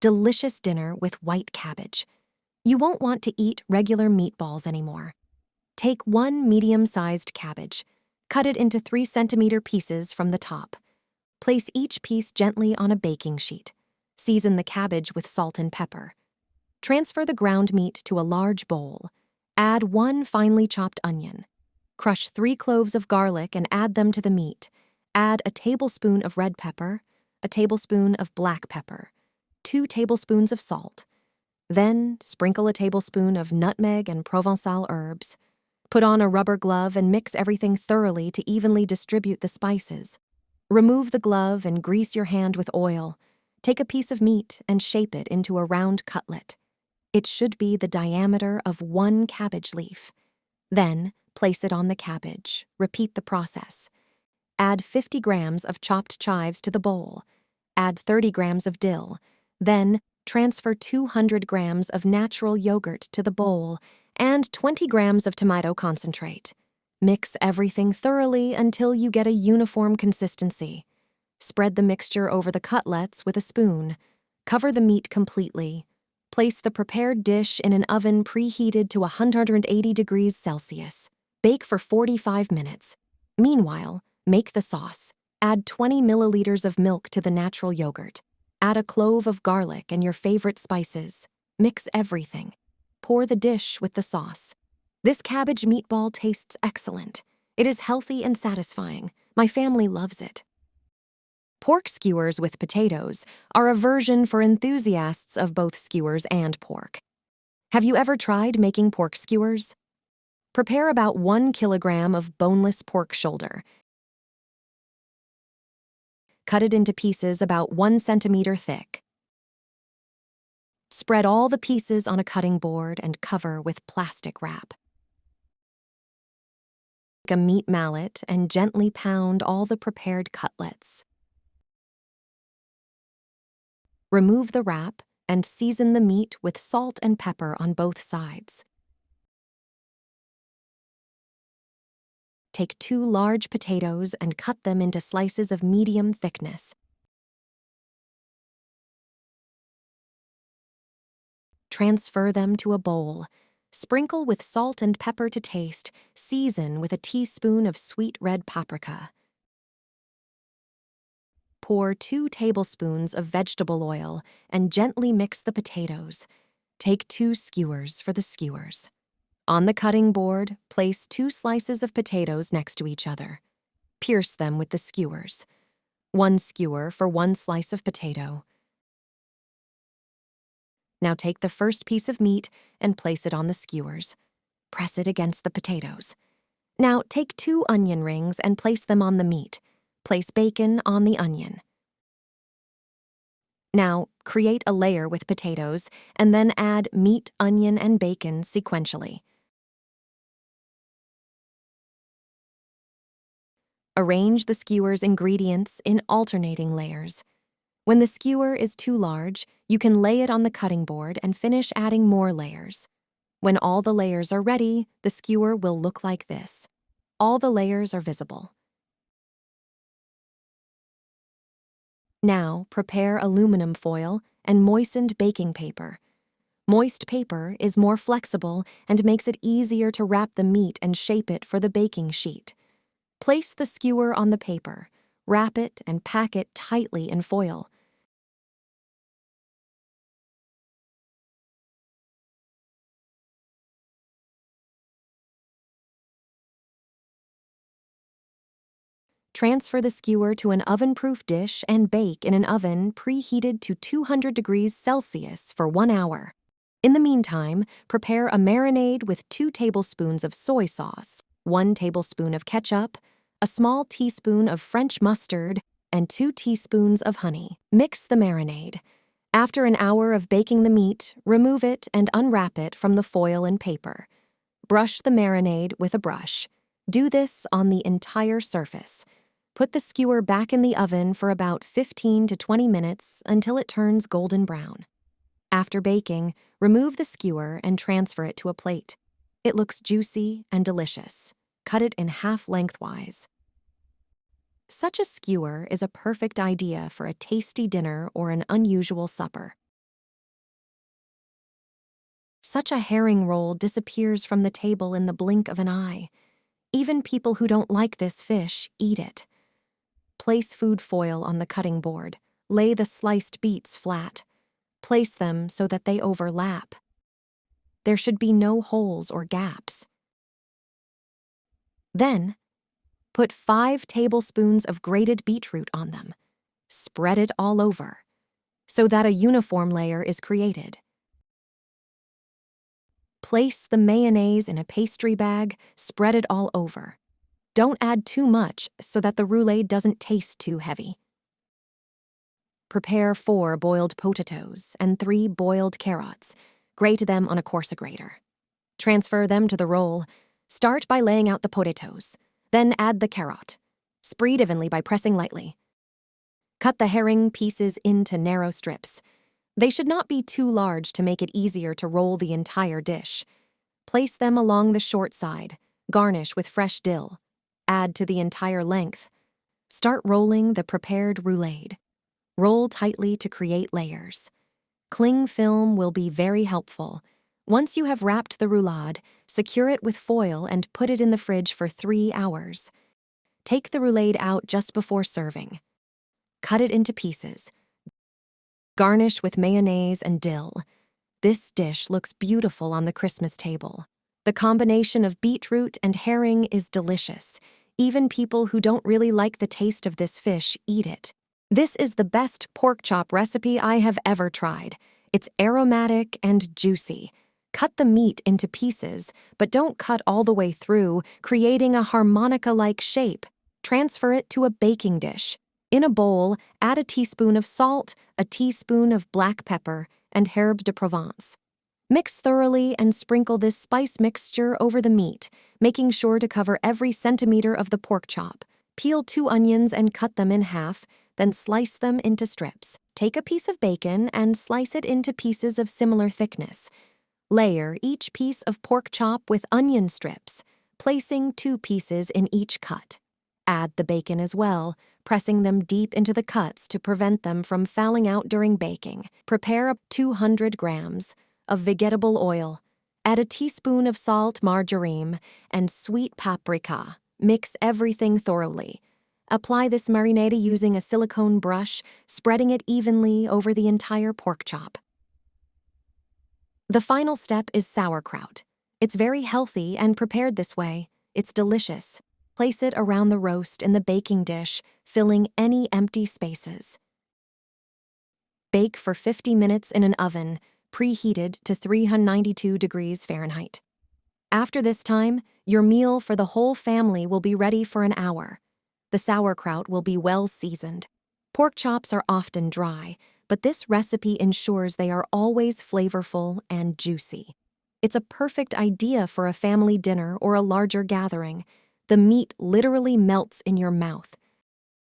delicious dinner with white cabbage. You won't want to eat regular meatballs anymore. Take one medium-sized cabbage. Cut it into 3-centimeter pieces from the top. Place each piece gently on a baking sheet. Season the cabbage with salt and pepper. Transfer the ground meat to a large bowl. Add 1 finely chopped onion. Crush 3 cloves of garlic and add them to the meat. Add a tablespoon of red pepper, a tablespoon of black pepper, 2 tablespoons of salt. Then sprinkle a tablespoon of nutmeg and Provençal herbs. Put on a rubber glove and mix everything thoroughly to evenly distribute the spices. Remove the glove and grease your hand with oil. Take a piece of meat and shape it into a round cutlet. It should be the diameter of 1 cabbage leaf. Then, place it on the cabbage. Repeat the process. Add 50 grams of chopped chives to the bowl. Add 30 grams of dill. Then, transfer 200 grams of natural yogurt to the bowl and 20 grams of tomato concentrate. Mix everything thoroughly until you get a uniform consistency. Spread the mixture over the cutlets with a spoon. Cover the meat completely. Place the prepared dish in an oven preheated to 180 degrees Celsius. Bake for 45 minutes. Meanwhile, make the sauce. Add 20 milliliters of milk to the natural yogurt. Add a clove of garlic and your favorite spices. Mix everything. Pour the dish with the sauce. This cabbage meatball tastes excellent. It is healthy and satisfying. My family loves it. Pork skewers with potatoes are a version for enthusiasts of both skewers and pork. Have you ever tried making pork skewers? Prepare about 1 kilogram of boneless pork shoulder. Cut it into pieces about 1 centimeter thick. Spread all the pieces on a cutting board and cover with plastic wrap. Take a meat mallet and gently pound all the prepared cutlets. Remove the wrap and season the meat with salt and pepper on both sides. Take 2 large potatoes and cut them into slices of medium thickness. Transfer them to a bowl. Sprinkle with salt and pepper to taste. Season with a teaspoon of sweet red paprika. Pour 2 tablespoons of vegetable oil and gently mix the potatoes. Take 2 skewers for the skewers. On the cutting board, place 2 slices of potatoes next to each other. Pierce them with the skewers. 1 skewer for 1 slice of potato. Now take the first piece of meat and place it on the skewers. Press it against the potatoes. Now take 2 onion rings and place them on the meat. Place bacon on the onion. Now, create a layer with potatoes and then add meat, onion, and bacon sequentially. Arrange the skewer's ingredients in alternating layers. When the skewer is too large, you can lay it on the cutting board and finish adding more layers. When all the layers are ready, the skewer will look like this. All the layers are visible. Now, prepare aluminum foil and moistened baking paper. Moist paper is more flexible and makes it easier to wrap the meat and shape it for the baking sheet. Place the skewer on the paper, wrap it, and pack it tightly in foil. Transfer the skewer to an oven-proof dish and bake in an oven preheated to 200 degrees Celsius for 1 hour. In the meantime, prepare a marinade with 2 tablespoons of soy sauce, 1 tablespoon of ketchup, a small teaspoon of French mustard, and 2 teaspoons of honey. Mix the marinade. After an hour of baking the meat, remove it and unwrap it from the foil and paper. Brush the marinade with a brush. Do this on the entire surface. Put the skewer back in the oven for about 15 to 20 minutes until it turns golden brown. After baking, remove the skewer and transfer it to a plate. It looks juicy and delicious. Cut it in half lengthwise. Such a skewer is a perfect idea for a tasty dinner or an unusual supper. Such a herring roll disappears from the table in the blink of an eye. Even people who don't like this fish eat it. Place food foil on the cutting board. Lay the sliced beets flat. Place them so that they overlap. There should be no holes or gaps. Then, put 5 tablespoons of grated beetroot on them. Spread it all over, so that a uniform layer is created. Place the mayonnaise in a pastry bag, spread it all over. Don't add too much so that the roulade doesn't taste too heavy. Prepare 4 boiled potatoes and 3 boiled carrots. Grate them on a coarse grater. Transfer them to the roll. Start by laying out the potatoes. Then add the carrot. Spread evenly by pressing lightly. Cut the herring pieces into narrow strips. They should not be too large to make it easier to roll the entire dish. Place them along the short side. Garnish with fresh dill. Add to the entire length. Start rolling the prepared roulade. Roll tightly to create layers. Cling film will be very helpful. Once you have wrapped the roulade, secure it with foil and put it in the fridge for 3 hours. Take the roulade out just before serving. Cut it into pieces. Garnish with mayonnaise and dill. This dish looks beautiful on the Christmas table. The combination of beetroot and herring is delicious. Even people who don't really like the taste of this fish eat it. This is the best pork chop recipe I have ever tried. It's aromatic and juicy. Cut the meat into pieces, but don't cut all the way through, creating a harmonica-like shape. Transfer it to a baking dish. In a bowl, add a teaspoon of salt, a teaspoon of black pepper, and herbe de Provence. Mix thoroughly and sprinkle this spice mixture over the meat, making sure to cover every centimeter of the pork chop. Peel 2 onions and cut them in half, then slice them into strips. Take a piece of bacon and slice it into pieces of similar thickness. Layer each piece of pork chop with onion strips, placing 2 pieces in each cut. Add the bacon as well, pressing them deep into the cuts to prevent them from fouling out during baking. Prepare 200 grams of vegetable oil. Add a teaspoon of salt, marjoram, and sweet paprika. Mix everything thoroughly. Apply this marinade using a silicone brush, spreading it evenly over the entire pork chop. The final step is sauerkraut. It's very healthy and prepared this way. It's delicious. Place it around the roast in the baking dish, filling any empty spaces. Bake for 50 minutes in an oven, preheated to 392 degrees Fahrenheit. After this time, your meal for the whole family will be ready for an hour. The sauerkraut will be well seasoned. Pork chops are often dry, but this recipe ensures they are always flavorful and juicy. It's a perfect idea for a family dinner or a larger gathering. The meat literally melts in your mouth,